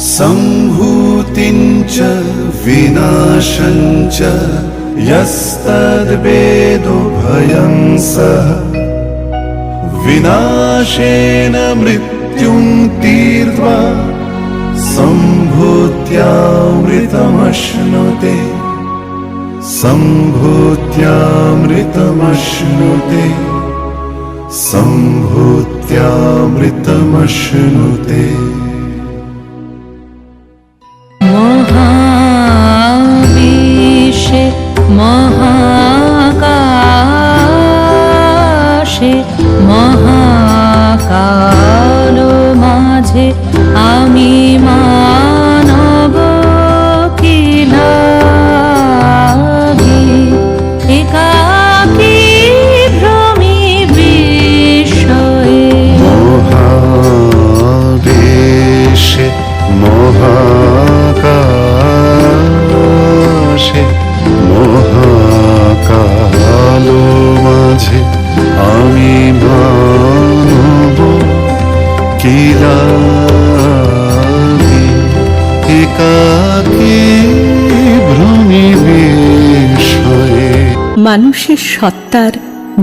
सम्भूतिं च विनाशं च यस्तद्वेदो भयं सः विनाशेन मृत्युं तीर्त्वा सम्भूत्यामृतमश्नुते सम्भूत्यामृतमश्नुते सम्भूत्यामृतमश्नुते। महावेशे महाकाशे महाकालो माझे आमी मानव की लागी एकाकी भ्रमी विषये। महावेशे महाकाशे महाकालो माझे आमी मानव की लागी एकाकी भ्रमी विषये। মানুষের সত্তার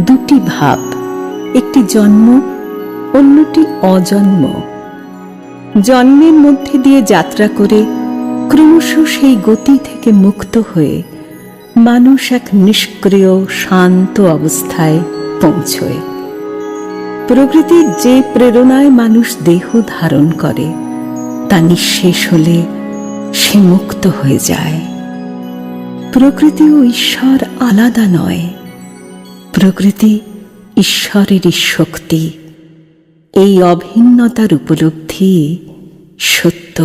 দুটি ভাব, একটি জন্ম, অন্যটি অজন্ম। জন্মের মধ্যে দিয়ে যাত্রা করে ক্রমশ সেই গতি থেকে মুক্ত হয়ে মানুষ এক নিষ্ক্রিয় শান্ত অবস্থায় পৌঁছয়। প্রকৃতির যে প্রেরণায় মানুষ দেহ ধারণ করে তা নিঃশেষ হলে সে মুক্ত হয়ে যায়। প্রকৃতি ও ঈশ্বর আলাদা নয়, প্রকৃতি ঈশ্বরেরই শক্তি। এই অভিন্নতার উপলব্ধি সত্য